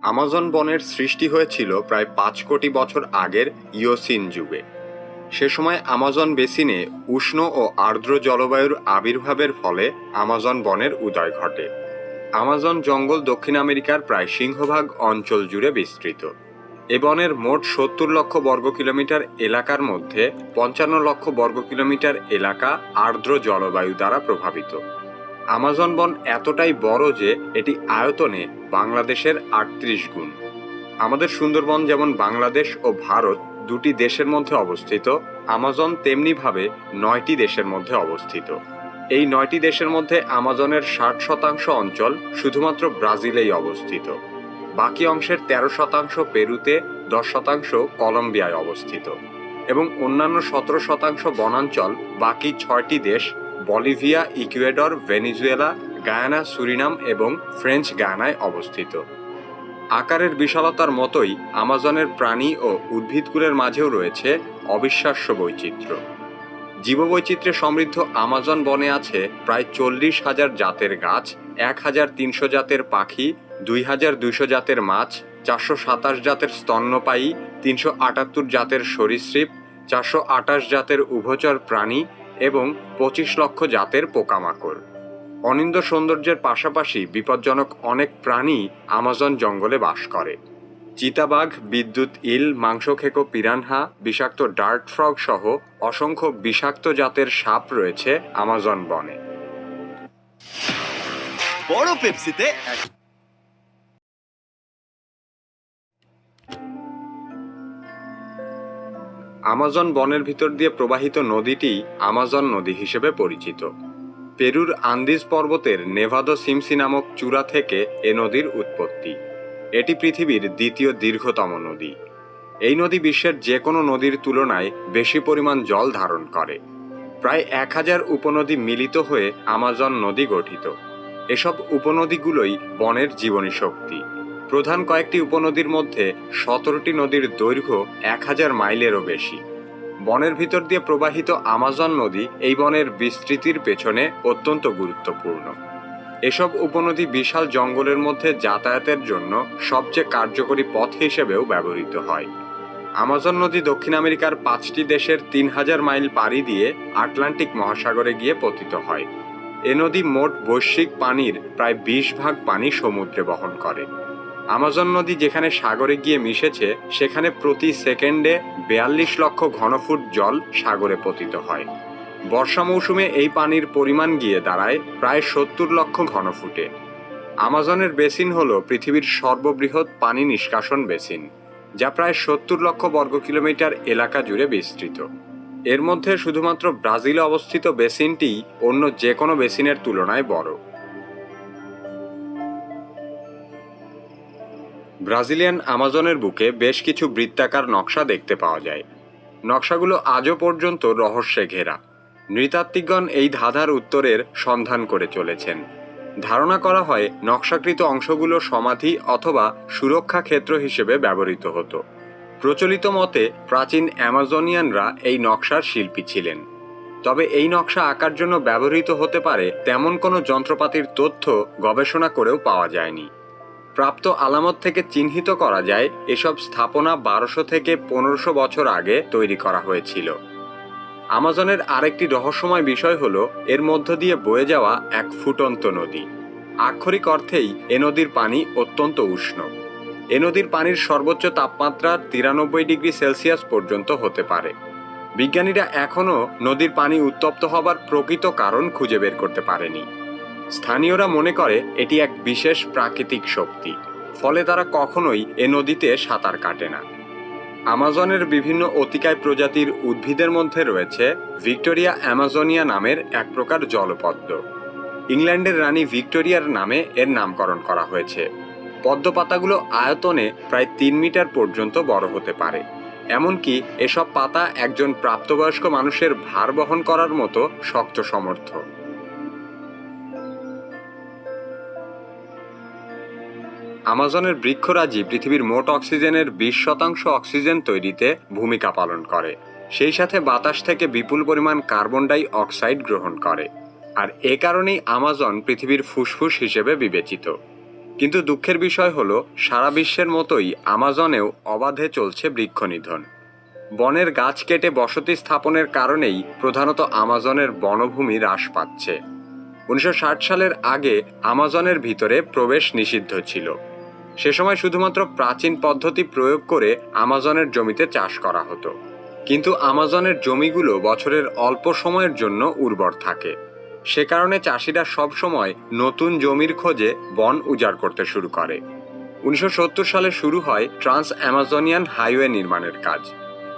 Amazon বনের সৃষ্টি হয়েছিল প্রায় ৫ কোটি বছর আগের ইওসিন যুগে। সে সময় আমাজন বেসিনে উষ্ণ ও আর্দ্র জলবায়ুর আবির্ভাবের ফলে আমাজন বনের উদয় ঘটে। আমাজন জঙ্গল দক্ষিণ আমেরিকার প্রায় সিংহভাগ অঞ্চল জুড়ে বিস্তৃত। এ বনের মোট ৭০ লক্ষ বর্গ কিলোমিটার এলাকার মধ্যে ৫৫ লক্ষ বর্গ কিলোমিটার এলাকা আর্দ্র জলবায়ু দ্বারা প্রভাবিত। আমাজন বন এতটাই বড় যে এটি আয়তনে বাংলাদেশের ৩৮ গুণ। আমাদের সুন্দরবন যেমন বাংলাদেশ ও ভারত দুটি দেশের মধ্যে অবস্থিত, আমাজন তেমনিভাবে ৯টি দেশের মধ্যে অবস্থিত। এই ৯টি দেশের মধ্যে আমাজনের ৬০% অঞ্চল শুধুমাত্র ব্রাজিলেই অবস্থিত। বাকি অংশের ১৩% পেরুতে, ১০% কলম্বিয়ায় অবস্থিত এবং অন্যান্য ১৭% বনাঞ্চল বাকি ৬টি দেশ Bolivia, Ecuador, Venezuela, Guyana, Surinam এবং ফ্রেঞ্চ গায়ানায় অবস্থিত। আকারের বিশালতার মতোই আমাজনের প্রাণী ও উদ্ভিদকুলের মাঝেও রয়েছে অবিশ্বাস্য বৈচিত্র্য। জীববৈচিত্র্যে সমৃদ্ধ আমাজন বনে আছে প্রায় ৪০,০০০ জাতের গাছ, ১,৩০০ জাতের পাখি, ২,২০০ জাতের মাছ, ৪২৭ জাতের স্তন্যপায়ী, ৩৭৮ জাতের সরীসৃপ, ৪২৮ জাতের উভচর প্রাণী এবং ২৫ লক্ষ জাতের পোকামাকড়। অনিন্দ সৌন্দর্যের পাশাপাশি বিপজ্জনক অনেক প্রাণী আমাজন জঙ্গলে বাস করে। চিতাবাঘ, বিদ্যুৎ ইল, মাংসখেকো পিরানহা, বিষাক্ত ডার্ট ফ্রগ সহ অসংখ্য বিষাক্ত জাতের সাপ রয়েছে আমাজন বনে। বড় পেপসিতে আমাজন বনের ভিতর দিয়ে প্রবাহিত নদীটি আমাজন নদী হিসেবে পরিচিত। পেরুর আন্দিজ পর্বতের নেভাদো সিমসি নামক চূড়া থেকে এ নদীর উৎপত্তি। এটি পৃথিবীর দ্বিতীয় দীর্ঘতম নদী। এই নদী বিশ্বের যে কোনো নদীর তুলনায় বেশি পরিমাণ জল ধারণ করে। প্রায় ১,০০০ উপনদী মিলিত হয়ে আমাজন নদী গঠিত। এসব উপনদীগুলোই বনের জীবনী শক্তি। প্রধান কয়েকটি উপনদীর মধ্যে ১৭টি নদীর দৈর্ঘ্য ১,০০০ মাইলেরও বেশি। বনের ভিতর দিয়ে প্রবাহিত আমাজন নদী এই বনের বিস্তৃতির পেছনে অত্যন্ত গুরুত্বপূর্ণ। এসব উপনদী বিশাল জঙ্গলের মধ্যে যাতায়াতের জন্য সবচেয়ে কার্যকরী পথ হিসেবেও ব্যবহৃত হয়। আমাজন নদী দক্ষিণ আমেরিকার ৫টি দেশের ৩,০০০ মাইল পাড়ি দিয়ে আটলান্টিক মহাসাগরে গিয়ে পতিত হয়। এ নদী মোট বৈশ্বিক পানির প্রায় ২০ ভাগ পানি সমুদ্রে বহন করে। আমাজন নদী যেখানে সাগরে গিয়ে মিশেছে সেখানে প্রতি সেকেন্ডে ৪২ লক্ষ ঘনফুট জল সাগরে পতিত হয়। বর্ষা মৌসুমে এই পানির পরিমাণ গিয়ে দাঁড়ায় প্রায় ৭০ লক্ষ ঘনফুটে। আমাজনের বেসিন হল পৃথিবীর সর্ববৃহৎ পানি নিষ্কাশন বেসিন, যা প্রায় ৭০ লক্ষ বর্গ কিলোমিটার এলাকা জুড়ে বিস্তৃত। এর মধ্যে শুধুমাত্র ব্রাজিলে অবস্থিত বেসিনটি অন্য যে কোনো বেসিনের তুলনায় বড়। ব্রাজিলিয়ান আমাজনের বুকে বেশ কিছু বৃত্তাকার নকশা দেখতে পাওয়া যায়। নকশাগুলো আজও পর্যন্ত রহস্যে ঘেরা। নৃতাত্ত্বিকগণ এই ধাঁধার উত্তরের সন্ধান করে চলেছেন। ধারণা করা হয় নকশাকৃত অংশগুলো সমাধি অথবা সুরক্ষা ক্ষেত্র হিসেবে ব্যবহৃত হতো। প্রচলিত মতে প্রাচীন অ্যামাজনিয়ানরা এই নকশার শিল্পী ছিলেন। তবে এই নকশা আঁকার জন্য ব্যবহৃত হতে পারে তেমন কোনো যন্ত্রপাতির তথ্য গবেষণা করেও পাওয়া যায়নি। প্রাপ্ত আলামত থেকে চিহ্নিত করা যায় এসব স্থাপনা ১২০০ থেকে ১৫০০ বছর আগে তৈরি করা হয়েছিল। আমাজনের আরেকটি রহস্যময় বিষয় হলো এর মধ্য দিয়ে বয়ে যাওয়া এক ফুটন্ত নদী। আক্ষরিক অর্থেই এ নদীর পানি অত্যন্ত উষ্ণ। এ নদীর পানির সর্বোচ্চ তাপমাত্রা ৯৩ ডিগ্রি সেলসিয়াস পর্যন্ত হতে পারে। বিজ্ঞানীরা এখনও নদীর পানি উত্তপ্ত হবার প্রকৃত কারণ খুঁজে বের করতে পারেনি। স্থানীয়রা মনে করে এটি এক বিশেষ প্রাকৃতিক শক্তি, ফলে তারা কখনোই এ নদীতে সাঁতার কাটে না। আমাজনের বিভিন্ন অতিকায় প্রজাতির উদ্ভিদের মধ্যে রয়েছে ভিক্টোরিয়া অ্যামাজনিয়া নামের এক প্রকার জলপদ্ম। ইংল্যান্ডের রানী ভিক্টোরিয়ার নামে এর নামকরণ করা হয়েছে। পদ্ম পাতাগুলো আয়তনে প্রায় ৩ মিটার পর্যন্ত বড় হতে পারে। এমনকি এসব পাতা একজন প্রাপ্তবয়স্ক মানুষের ভার বহন করার মতো শক্ত সমর্থ। আমাজনের বৃক্ষরাজি পৃথিবীর মোট অক্সিজেনের ২০% অক্সিজেন তৈরিতে ভূমিকা পালন করে। সেই সাথে বাতাস থেকে বিপুল পরিমাণ কার্বন ডাই অক্সাইড গ্রহণ করে। আর এ কারণেই আমাজন পৃথিবীর ফুসফুস হিসেবে বিবেচিত। কিন্তু দুঃখের বিষয় হলো সারা বিশ্বের মতোই আমাজনেও অবাধে চলছে বৃক্ষনিধন। বনের গাছ কেটে বসতি স্থাপনের কারণেই প্রধানত আমাজনের বনভূমি হ্রাস পাচ্ছে। 1960 সালের আগে আমাজনের ভিতরে প্রবেশ নিষিদ্ধ ছিল। সে সময় শুধুমাত্র প্রাচীন পদ্ধতি প্রয়োগ করে আমাজনের জমিতে চাষ করা হতো। কিন্তু আমাজনের জমিগুলো বছরের অল্প সময়ের জন্য উর্বর থাকে। সে কারণে চাষিরা সব সময় নতুন জমির খোঁজে বন উজাড় করতে শুরু করে। 1970 সালে শুরু হয় ট্রান্স অ্যামাজনিয়ান হাইওয়ে নির্মাণের কাজ।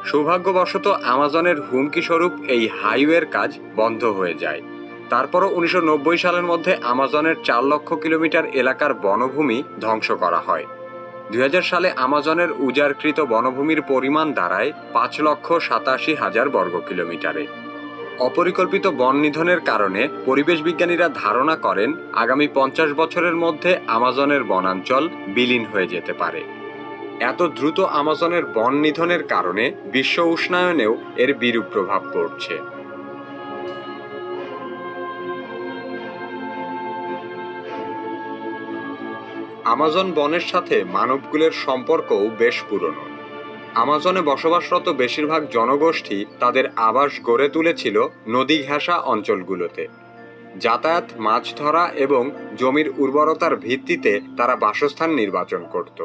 সৌভাগ্যবশত আমাজনের হুমকি স্বরূপ এই হাইওয়ের কাজ বন্ধ হয়ে যায়। তারপরও 1990 সালের মধ্যে আমাজনের 4 লক্ষ কিলোমিটার এলাকার বনভূমি ধ্বংস করা হয়। 2000 সালে আমাজনের উজাড়কৃত বনভূমির পরিমাণ দাঁড়ায় 5,87,000 বর্গ কিলোমিটারে। অপরিকল্পিত বন নিধনের কারণে পরিবেশ বিজ্ঞানীরা ধারণা করেন আগামী 50 বছরের মধ্যে আমাজনের বনাঞ্চল বিলীন হয়ে যেতে পারে। এত দ্রুত আমাজনের বন নিধনের কারণে বিশ্ব উষ্ণায়নেও এর বিরূপ প্রভাব পড়ছে। আমাজন বনের সাথে মানবকুলের সম্পর্কও বেশ পুরনো। আমাজনে বসবাসরত বেশিরভাগ জনগোষ্ঠী তাদের আবাস গড়ে তুলেছিল নদী ঘেঁষা অঞ্চলগুলোতে। যাতায়াত, মাছ ধরা এবং জমির উর্বরতার ভিত্তিতে তারা বাসস্থান নির্বাচন করত।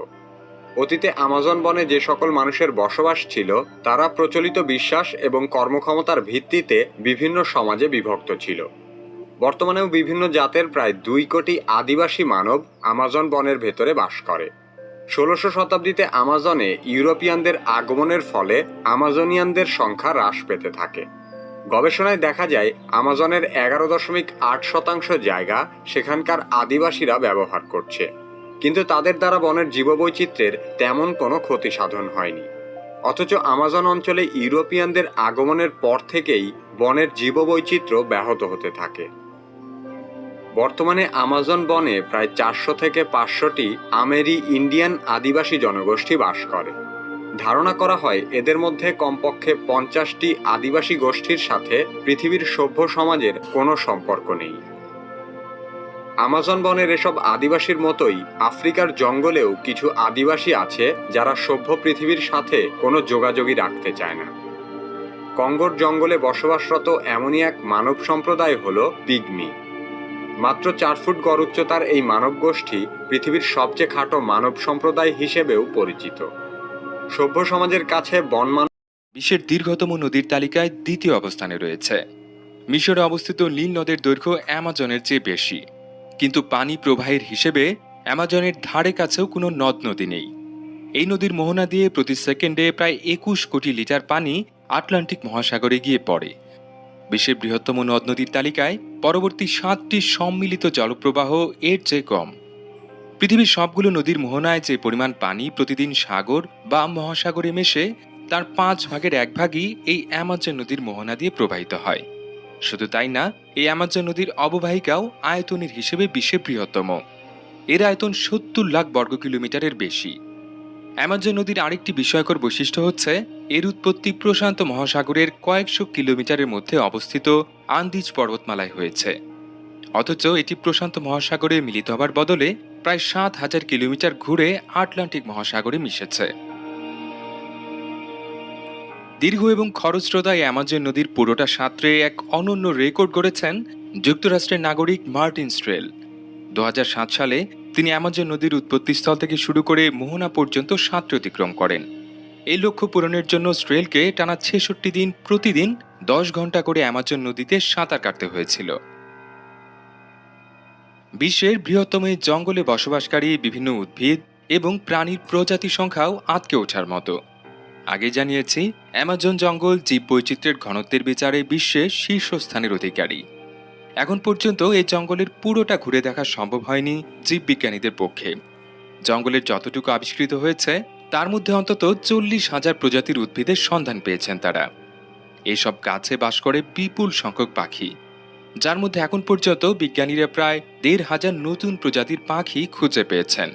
অতীতে আমাজন বনে যে সকল মানুষের বসবাস ছিল তারা প্রচলিত বিশ্বাস এবং কর্মক্ষমতার ভিত্তিতে বিভিন্ন সমাজে বিভক্ত ছিল। বর্তমানেও বিভিন্ন জাতের প্রায় 2 কোটি আদিবাসী মানব আমাজন বনের ভেতরে বাস করে। 16শো শতাব্দীতে আমাজনে ইউরোপিয়ানদের আগমনের ফলে আমাজনিয়ানদের সংখ্যা হ্রাস পেতে থাকে। গবেষণায় দেখা যায় আমাজনের 11.8% জায়গা সেখানকার আদিবাসীরা ব্যবহার করছে, কিন্তু তাদের দ্বারা বনের জীববৈচিত্র্যের তেমন কোনো ক্ষতি সাধন হয়নি। অথচ আমাজন অঞ্চলে ইউরোপিয়ানদের আগমনের পর থেকেই বনের জীববৈচিত্র্য ব্যাহত হতে থাকে। বর্তমানে আমাজন বনে প্রায় 400 থেকে 500টি আমেরি ইন্ডিয়ান আদিবাসী জনগোষ্ঠী বাস করে। ধারণা করা হয় এদের মধ্যে কমপক্ষে 50টি আদিবাসী গোষ্ঠীর সাথে পৃথিবীর সভ্য সমাজের কোনো সম্পর্ক নেই। আমাজন বনের এসব আদিবাসীর মতোই আফ্রিকার জঙ্গলেও কিছু আদিবাসী আছে যারা সভ্য পৃথিবীর সাথে কোনো যোগাযোগই রাখতে চায় না। কঙ্গোর জঙ্গলে বসবাসরত এমনই এক মানব সম্প্রদায় হল পিগমি। মাত্র 4 ফুট গড় উচ্চতার এই মানব গোষ্ঠী পৃথিবীর সবচেয়ে খাটো মানব সম্প্রদায় হিসেবেও পরিচিত। সভ্য সমাজের কাছে বিশ্বের দীর্ঘতম নদীর তালিকায় দ্বিতীয় অবস্থানে রয়েছে। মিশরে অবস্থিত নীল নদের দৈর্ঘ্য অ্যামাজনের চেয়ে বেশি, কিন্তু পানি প্রবাহের হিসেবে অ্যামাজনের ধারে কাছেও কোনো নদ নদী নেই। এই নদীর মোহনা দিয়ে প্রতি সেকেন্ডে প্রায় 21 কোটি লিটার পানি আটলান্টিক মহাসাগরে গিয়ে পড়ে। বিশ্বের বৃহত্তম নদ নদীর তালিকায় পরবর্তী 7টি সম্মিলিত জলপ্রবাহ এর চেয়ে কম। পৃথিবীর সবগুলো নদীর মোহনায় যে পরিমাণ পানি প্রতিদিন সাগর বা মহাসাগরে মেশে তার 5 ভাগের 1 ভাগই এই অ্যামাজন নদীর মোহনা দিয়ে প্রবাহিত হয়। শুধু তাই না, এই অ্যামাজন নদীর অববাহিকাও আয়তনের হিসেবে বিশ্বের বৃহত্তম। এর আয়তন 70 লাখ বর্গ কিলোমিটারের বেশি। অ্যামাজন নদীর আরেকটি বিস্ময়কর বৈশিষ্ট্য হচ্ছে এর উৎপত্তি প্রশান্ত মহাসাগরের কয়েকশো কিলোমিটারের মধ্যে অবস্থিত আন্দিজ পর্বতমালায় হয়েছে। অথচ এটি প্রশান্ত মহাসাগরে মিলিত হবার বদলে প্রায় 7,000 কিলোমিটার ঘুরে আটলান্টিক মহাসাগরে মিশেছে। দীর্ঘ এবং খরস্রোতা এই অ্যামাজন নদীর পুরোটা সাঁতরে এক অনন্য রেকর্ড গড়েছেন যুক্তরাষ্ট্রের নাগরিক মার্টিন স্ট্রেল। 2007 সালে তিনি অ্যামাজন নদীর উৎপত্তিস্থল থেকে শুরু করে মোহনা পর্যন্ত সাঁতরে অতিক্রম করেন। এই লক্ষ্য পূরণের জন্য স্ট্রেলকে টানা 66 দিন প্রতিদিন 10 ঘন্টা করে অ্যামাজন নদীতে সাঁতার কাটতে হয়েছিল। বিশ্বের বৃহত্তম এই জঙ্গলে বসবাসকারী বিভিন্ন উদ্ভিদ এবং প্রাণীর প্রজাতি সংখ্যাও আঁতকে ওঠার মতো। আগে জানিয়েছি অ্যামাজন জঙ্গল জীববৈচিত্র্যের ঘনত্বের বিচারে বিশ্বের শীর্ষস্থানের অধিকারী। এখন পর্যন্ত এই জঙ্গলের পুরোটা ঘুরে দেখা সম্ভব হয়নি জীববিজ্ঞানীদের পক্ষে। জঙ্গলের যতটুকু আবিষ্কৃত হয়েছে তার মধ্যে অন্তত 40,000 প্রজাতির উদ্ভিদের সন্ধান পেয়েছেন তারা। এসব গাছে বাস করে বিপুল সংখ্যক পাখি, যার মধ্যে এখন পর্যন্ত বিজ্ঞানীরা প্রায় 1,500 নতুন প্রজাতির পাখি খুঁজে পেয়েছেন।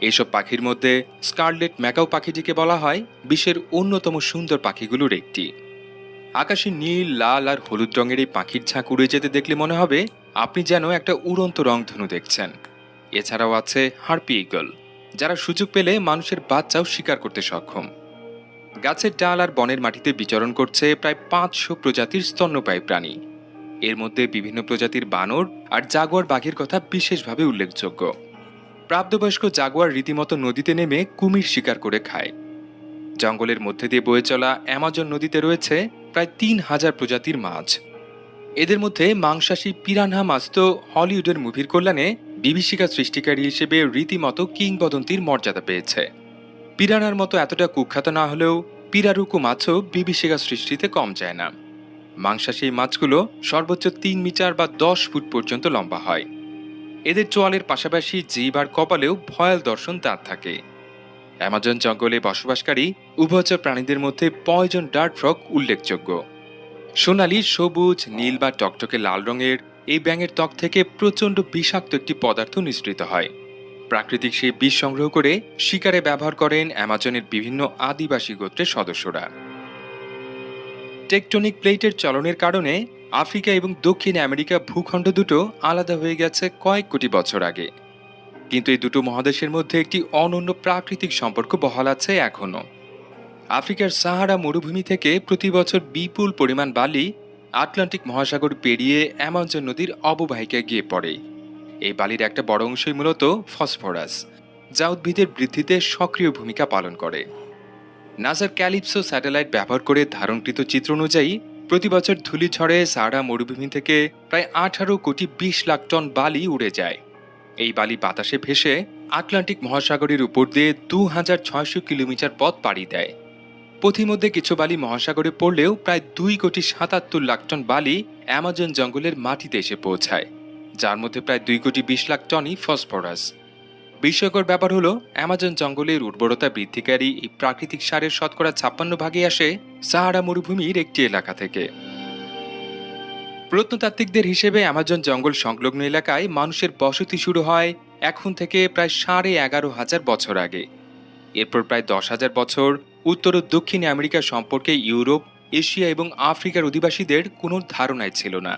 এইসব পাখির মধ্যে স্কারলেট ম্যাকাও পাখিটিকে বলা হয় বিশ্বের অন্যতম সুন্দর পাখিগুলোর একটি। আকাশে নীল, লাল আর হলুদ রঙের এই পাখির ঝাঁক উড়ে যেতে দেখলে মনে হবে আপনি যেন একটা উড়ন্ত রংধনু দেখছেন। এছাড়াও আছে হার্পি ঈগল, যারা সুযোগ পেলে মানুষের বাচ্চাও শিকার করতে সক্ষম। গাছের ডাল আর বনের মাটিতে বিচরণ করছে প্রায় 500 প্রজাতির স্তন্যপায়ী প্রাণী। এর মধ্যে বিভিন্ন প্রজাতির বানর আর জাগুয়ার বাঘের কথা বিশেষভাবে উল্লেখযোগ্য। প্রাপ্তবয়স্ক জাগুয়ার রীতিমতো নদীতে নেমে কুমির শিকার করে খায়। জঙ্গলের মধ্যে দিয়ে বয়ে চলা অ্যামাজন নদীতে রয়েছে প্রায় 3000 প্রজাতির মাছ। এদের মধ্যে মাংসাশী পিরানহা মাছ তো হলিউডের মুভির কল্যাণে বিভীষিকা সৃষ্টিকারী হিসেবে রীতিমতো কিংবদন্তির মর্যাদা পেয়েছে। পিরানার মতো এতটা কুখ্যাত না হলেও পিরারুকু মাছও বিভীষিকা সৃষ্টিতে কম যায় না। মাংসাশী মাছগুলো সর্বোচ্চ 3 মিটার বা 10 ফুট পর্যন্ত লম্বা হয়। এদের চোয়ালের পাশাপাশি জিভ আর কপালেও ভয়াল দর্শন দাঁত থাকে। অ্যামাজন জঙ্গলে বসবাসকারী উভচর প্রাণীদের মধ্যে পয়জন ডার্ট ফ্রগ উল্লেখযোগ্য। সোনালি, সবুজ, নীল বা টকটকে লাল রঙের এই ব্যাঙের ত্বক থেকে প্রচণ্ড বিষাক্ত একটি পদার্থ নিঃসৃত হয়। প্রাকৃতিক সেই বিষ সংগ্রহ করে শিকারে ব্যবহার করেন অ্যামাজনের বিভিন্ন আদিবাসী গোত্রের সদস্যরা। টেকটনিক প্লেটের চলনের কারণে আফ্রিকা এবং দক্ষিণ আমেরিকা ভূখণ্ড দুটো আলাদা হয়ে গেছে কয়েক কোটি বছর আগে। কিন্তু এই দুটো মহাদেশের মধ্যে একটি অনন্য প্রাকৃতিক সম্পর্ক বহাল আছে এখনও। আফ্রিকার সাহারা মরুভূমি থেকে প্রতি বছর বিপুল পরিমাণ বালি আটলান্টিক মহাসাগর পেরিয়ে অ্যামাজন নদীর অববাহিকায় গিয়ে পড়ে। এই বালির একটা বড় অংশই মূলত ফসফরাস, যা উদ্ভিদের বৃদ্ধিতে সক্রিয় ভূমিকা পালন করে। নাসার ক্যালিপসো স্যাটেলাইট ব্যবহার করে ধারণকৃত চিত্র অনুযায়ী প্রতি বছর ধূলিঝড়ে সাহারা মরুভূমি থেকে প্রায় 18 কোটি 20 লাখ টন বালি উড়ে যায়। এই বালি বাতাসে ভেসে আটলান্টিক মহাসাগরের উপর দিয়ে 2600 কিলোমিটার পথ পাড়ি দেয়। পথিমধ্যে কিছু বালি মহাসাগরে পড়লেও প্রায় 2 কোটি 77 লাখ টন বালি অ্যামাজন জঙ্গলের মাটিতে এসে পৌঁছায়, যার মধ্যে প্রায় 2 কোটি 20 লাখ টনই ফসফরাস। বিস্ময়কর ব্যাপার হলো, অ্যামাজন জঙ্গলের উর্বরতা বৃদ্ধিকারী এই প্রাকৃতিক সারের শতকরা 56 ভাগে আসে সাহারা মরুভূমির একটি এলাকা থেকে। প্রত্নতাত্ত্বিকদের হিসেবে অ্যামাজন জঙ্গল সংলগ্ন এলাকায় মানুষের বসতি শুরু হয় এখন থেকে প্রায় 11,500 বছর আগে। এরপর প্রায় 10,000 বছর উত্তর ও দক্ষিণ আমেরিকা সম্পর্কে ইউরোপ, এশিয়া এবং আফ্রিকার অধিবাসীদের কোনো ধারণাই ছিল না।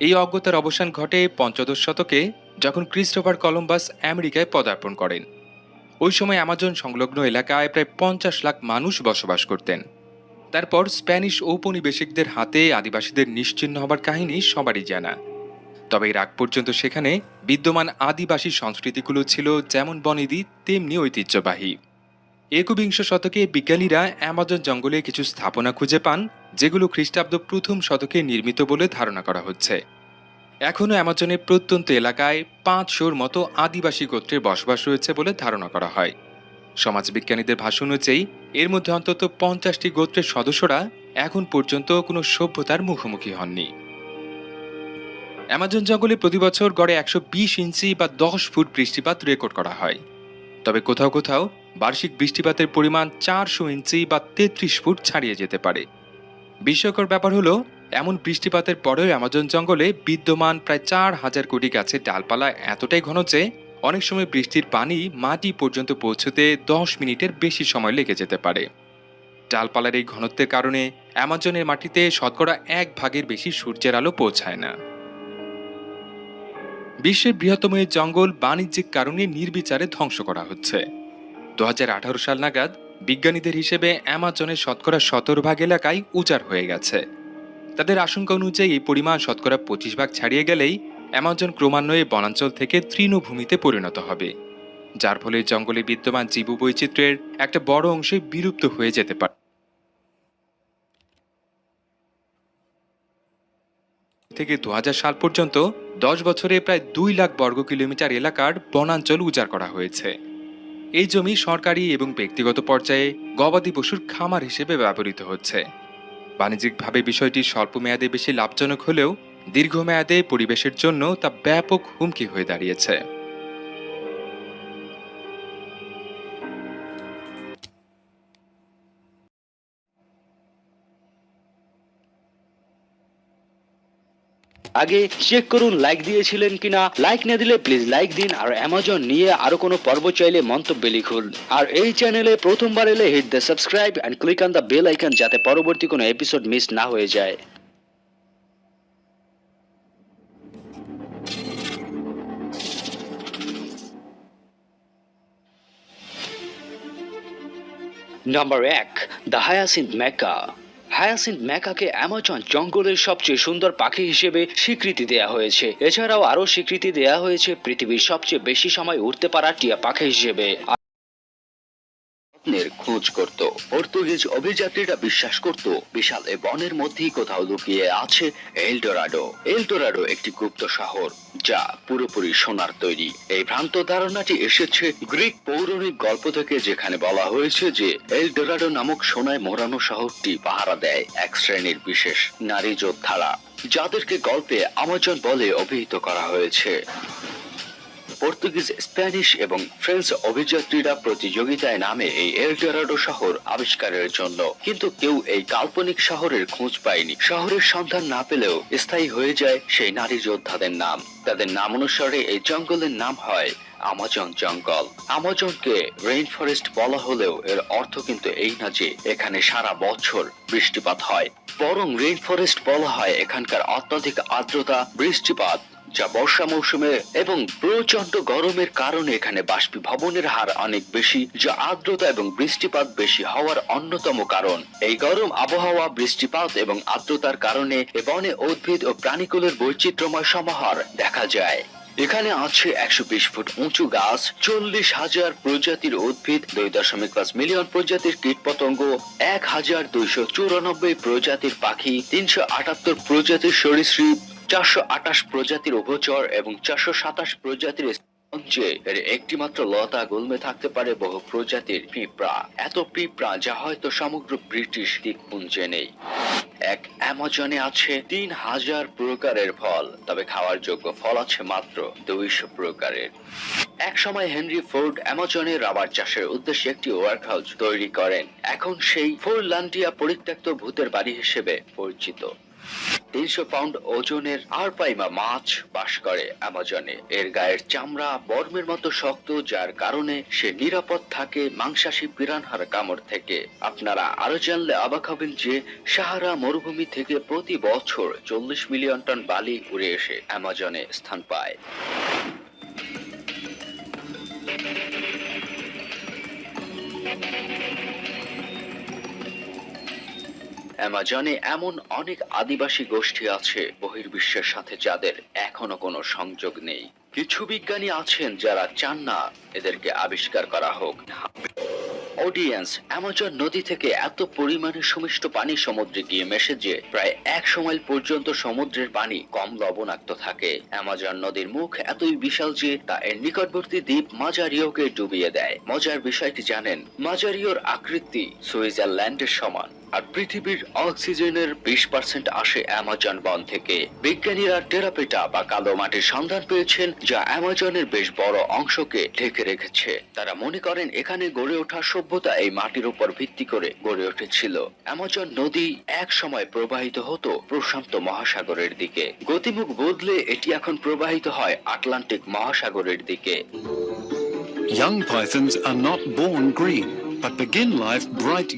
এই অজ্ঞতার অবসান ঘটে পঞ্চদশ শতকে, যখন ক্রিস্টোফার কলম্বাস আমেরিকায় পদার্পণ করেন। ওই সময় অ্যামাজন সংলগ্ন এলাকায় প্রায় 50 লাখ মানুষ বসবাস করতেন। তারপর স্প্যানিশ ঔপনিবেশিকদের হাতে আদিবাসীদের নিশ্চিহ্ন হবার কাহিনী সবারই জানা। তবে এর আগ পর্যন্ত সেখানে বিদ্যমান আদিবাসী সংস্কৃতিগুলো ছিল যেমন বনেদি তেমনি ঐতিহ্যবাহী। একবিংশ শতকে বিজ্ঞানীরা অ্যামাজন জঙ্গলে কিছু স্থাপনা খুঁজে পান, যেগুলো খ্রিস্টাব্দ প্রথম শতকে নির্মিত বলে ধারণা করা হচ্ছে। এখনও অ্যামাজনের প্রত্যন্ত এলাকায় 500-র মতো আদিবাসী গোত্রের বসবাস রয়েছে বলে ধারণা করা হয়। সমাজবিজ্ঞানীদের ভাষ্য অনুযায়ী এর মধ্যে অন্তত 50টি গোত্রের সদস্যরা এখন পর্যন্ত কোনো সভ্যতার মুখোমুখি হননি। অ্যামাজন জঙ্গলে প্রতি বছর গড়ে 120 ইঞ্চি বা 10 ফুট বৃষ্টিপাত রেকর্ড করা হয়। তবে কোথাও কোথাও বার্ষিক বৃষ্টিপাতের পরিমাণ 400 ইঞ্চি বা 33 ফুট ছাড়িয়ে যেতে পারে। বিস্ময়কর ব্যাপার হলো, এমন বৃষ্টিপাতের পরেও অ্যামাজন জঙ্গলে বিদ্যমান প্রায় 4000 কোটি গাছের ডালপালা এতটাই ঘন যে অনেক সময় বৃষ্টির পানি মাটি পর্যন্ত পৌঁছতে 10 মিনিটের বেশি সময় লেগে যেতে পারে। ডালপালার এই ঘনত্বের কারণে অ্যামাজনের মাটিতে শতকরা 1/4 বেশি সূর্যের আলো পৌঁছায় না। বিশ্বের বৃহত্তম এই জঙ্গল বাণিজ্যিক কারণে নির্বিচারে ধ্বংস করা হচ্ছে। 2018 সাল নাগাদ বিজ্ঞানীদের হিসেবে অ্যামাজনের শতকরা 17 ভাগ এলাকায় উজাড় হয়ে গেছে। তাদের আশঙ্কা অনুযায়ী এই পরিমাণ শতকরা 25 ভাগ ছাড়িয়ে গেলেই অ্যামাজন ক্রমান্বয়ে বনাঞ্চল থেকে তৃণভূমিতে পরিণত হবে, যার ফলে জঙ্গলে বিদ্যমান জীববৈচিত্র্যের একটা বড় অংশই বিলুপ্ত হয়ে যেতে পারে। থেকে 2000 সাল পর্যন্ত 10 বছরে প্রায় 2 লাখ বর্গ কিলোমিটার এলাকার বনাঞ্চল উজাড় করা হয়েছে। এই জমি সরকারি এবং ব্যক্তিগত পর্যায়ে গবাদি পশুর খামার হিসেবে ব্যবহৃত হচ্ছে। বাণিজ্যিকভাবে বিষয়টি স্বল্প মেয়াদে বেশি লাভজনক হলেও দীর্ঘমেয়াদে পরিবেশের জন্য তা ব্যাপক হুমকি হয়ে দাঁড়িয়েছে। আগে চেক করুন লাইক দিয়েছিলেন কিনা। লাইক না দিলে প্লিজ লাইক দিন, আর অ্যামাজন নিয়ে আরো কোনো পর্ব চাইলে মন্তব্য লিখুন। আর এই চ্যানেলে প্রথমবার এলে hit the subscribe and click on the bell icon, যাতে পরবর্তী কোনো এপিসোড মিস না হয়ে যায়। Number 1, the hyacinth macaw. Hyacinth মেকাকে অ্যামাজন জঙ্গলের সবচেয়ে সুন্দর পাখি হিসেবে স্বীকৃতি দেয়া হয়েছে। এছাড়াও আরও স্বীকৃতি দেয়া হয়েছে পৃথিবীর সবচেয়ে বেশি সময় উড়তে পারা টিয়া পাখি হিসেবে। রত্নের খোঁজ করত। পর্তুগিজ অভিযাত্রীরা বিশ্বাস করত বিশাল এ বনের মধ্যেই কোথাও লুকিয়ে আছে এলডোরাডো। এলডোরাডো একটি গুপ্ত শহর যা পুরোপুরি সোনার তৈরি। এই ভ্রান্ত ধারণাটি এসেছে গ্রিক পৌরাণিক গল্প থেকে, যেখানে বলা হয়েছে যে এলডোরাডো নামক সোনায় মোড়ানো শহরটি পাহারা দেয় এক শ্রেণীর বিশেষ নারী যোদ্ধারা, যাদেরকে গল্পে আমাজন বলে অভিহিত করা হয়েছে। পর্তুগিজ, স্প্যানিশ এবং ফ্রেঞ্চ অভিযাত্রীরা প্রতিযোগিতায় নামে এই এলডোরাডো শহর আবিষ্কারের জন্য, কিন্তু কেউ এই কাল্পনিক শহরের খোঁজ পায়নি। শহরের সন্ধান না পেলেও স্থায়ী হয়ে যায় সেই নারী যোদ্ধাদের নাম। তাদের নাম অনুসারে এই জঙ্গলের নাম হয় আমাজন জঙ্গল। আমাজনকে রেইনফরেস্ট বলা হলেও এর অর্থ কিন্তু এই না যে এখানে সারা বছর বৃষ্টিপাত হয়, বরং রেইনফরেস্ট বলা হয় এখানকার অত্যাধিক আর্দ্রতা, বৃষ্টিপাত যা বর্ষা মৌসুমে এবং প্রচন্ড গরমের কারণে এখানে বাষ্পীভবনের হার অনেক বেশি, যা আর্দ্রতা এবং বৃষ্টিপাত বেশি হওয়ার অন্যতম কারণ। এই গরম আবহাওয়া, বৃষ্টিপাত এবং আর্দ্রতার কারণে এ বনে উদ্ভিদ ও প্রাণীকুলের বৈচিত্র্যময় সমাহার দেখা যায়। এখানে আছে 120 ফুট উঁচু গাছ, 40,000 প্রজাতির উদ্ভিদ, 2.5 মিলিয়ন প্রজাতির কীটপতঙ্গ, 1,294 প্রজাতির পাখি, 378 প্রজাতির সরীসৃপ, 428 প্রজাতির উভচর এবং 427 প্রজাতির যে এর একটি মাত্র লতা গুল্মে থাকতে পারে বহু প্রজাতির পিঁপড়া। এত পিঁপড়া যা হয়তো সমগ্র ব্রিটিশ দ্বীপপুঞ্জে নেই। এক অ্যামাজনে আছে 3,000 প্রকারের ফল, তবে খাওয়ার যোগ্য ফল আছে মাত্র 200 প্রকারের। এক সময় হেনরি ফোর্ড অ্যামাজনে রাবার চাষের উদ্দেশ্যে একটি ওয়ারহাউস তৈরি করেন। এখন সেই ফোরল্যান্ডিয়া পরিত্যক্ত ভূতের বাড়ি হিসেবে পরিচিত। 300 পাউন্ড ওজনের আরপাইমা মাছ বাস করে অ্যামাজনে। এর গায়ের চামড়া বর্মের মতো শক্ত, যার কারণে সে নিরাপদ থাকে মাংসাশী পিরানহার কামড় থেকে। আপনারা আরো জানলে অবাক হবেন যে সাহারা মরুভূমি থেকে প্রতি বছর 40 মিলিয়ন টন বালি উড়ে এসে অ্যামাজনে স্থান পায়। অ্যামাজনে এমন অনেক আদিবাসী গোষ্ঠী আছে বহির্বিশ্বের সাথে যাদের এখনো কোনো সংযোগ নেই। কিছু বিজ্ঞানী আছেন যারা চান না এদেরকে আবিষ্কার করা হোক। অডিয়েন্স, অ্যামাজন নদী থেকে এত পরিমাণে সুমিষ্ট পানি সমুদ্রে গিয়ে মেশে যে প্রায় 100 মাইল পর্যন্ত সমুদ্রের পানি কম লবণাক্ত থাকে। অ্যামাজন নদীর মুখ এতই বিশাল যে তা এর নিকটবর্তী দ্বীপ মাজারিওকে ডুবিয়ে দেয়। মজার বিষয়টি জানেন, মাজারিওর আকৃতি সুইজারল্যান্ডের সমান, আর পৃথিবীর অক্সিজেনের 20% আসে অ্যামাজন বন থেকে। বিজ্ঞানীরা টেরাপেটা বা কালো মাটির সন্ধান পেয়েছেন যা অ্যামাজনের বেশ বড় অংশকে ঢেকে রেখেছে। তারা মনে করেন এখানে গড়ে ওঠা সভ্যতা এই মাটির উপর ভিত্তি করে গড়ে উঠেছিল। অ্যামাজন নদী এক সময় প্রবাহিত হতো প্রশান্ত মহাসাগরের দিকে। গতিমুখ বদলে এটি এখন প্রবাহিত হয় আটলান্টিক মহাসাগরের দিকে। Young pythons are not born green, but begin life bright.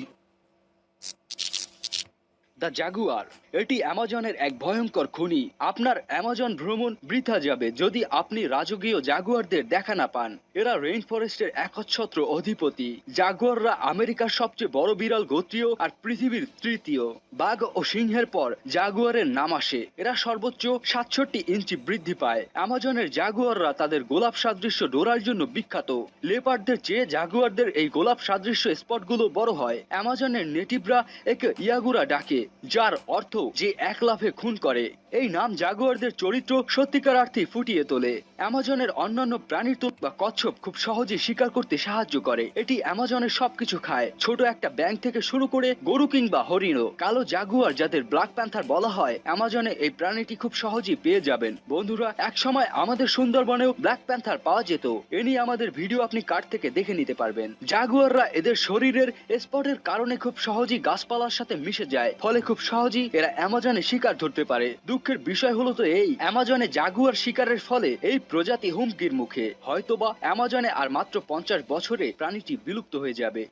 The Jaguar, এটি অ্যামাজনের এক ভয়ঙ্কর খুনি। আপনার অ্যামাজন ভ্রমণ বৃথা যাবে যদি আপনি রাজকীয় জাগুয়ারদের দেখা না পান। এরা রেইন ফরেস্টের একচ্ছত্র অধিপতি। জাগুয়াররা আমেরিকার সবচেয়ে বড় বিরল গোত্রীয় আর পৃথিবীর তৃতীয়। বাঘ ও সিংহের পর জাগুয়ারের নাম আসে। এরা সর্বোচ্চ 67 ইঞ্চি বৃদ্ধি পায়। অ্যামাজনের জাগুয়াররা তাদের গোলাপ সাদৃশ্য ডোরার জন্য বিখ্যাত। লেপার্ডদের চেয়ে জাগুয়ারদের এই গোলাপ সাদৃশ্য স্পটগুলো বড় হয়। অ্যামাজনের নেটিভরা একে ইয়াগুরা ডাকে, যার অর্থ যে এক লাফে খুন করে। এই নাম জাগুয়ারদের চরিত্র সত্যিকার অর্থে ফুটিয়ে তোলে। অ্যামাজনের অন্যান্য প্রাণীর তুলনায় বা কচ্ছপ খুব সহজে শিকার করতে সাহায্য করে। এটি অ্যামাজনের সবকিছু খায়, ছোট একটা ব্যাঙ থেকে শুরু করে গরু কিংবা হরিণও। কালো জাগুয়ার, যাদের ব্ল্যাক প্যান্থার বলা হয়, অ্যামাজনে এই প্রাণীটি খুব সহজেই পেয়ে যাবেন। বন্ধুরা, এক সময় আমাদের সুন্দরবনেও ব্ল্যাক প্যান্থার পাওয়া যেত। এ নিয়ে আমাদের ভিডিও আপনি কার্ড থেকে দেখে নিতে পারবেন। জাগুয়াররা এদের শরীরের স্পটের কারণে খুব সহজেই গাছপালার সাথে মিশে যায়, ফলে খুব সহজেই এরা অ্যামাজনে শিকার ধরতে পারে। দুঃখের বিষয় হলো তো এই, অ্যামাজনে জাগুয়ার শিকারের ফলে এই প্রজাতি হুমকির মুখে। হয়তোবা অ্যামাজনে আর মাত্র 50 বছরে প্রাণীটি বিলুপ্ত হয়ে যাবে।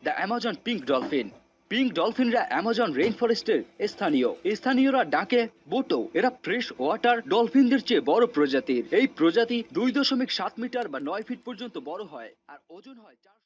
The Amazon pink dolphin. Pink ডলফিনরা অ্যামাজন রেইন ফরেস্টের স্থানীয়রা ডাকে বোটো। এরা ফ্রেশ ওয়াটার ডলফিনদের চেয়ে বড় প্রজাতির। এই প্রজাতি 2.7 মিটার বা 9 ফিট পর্যন্ত বড় হয় আর ওজন হয়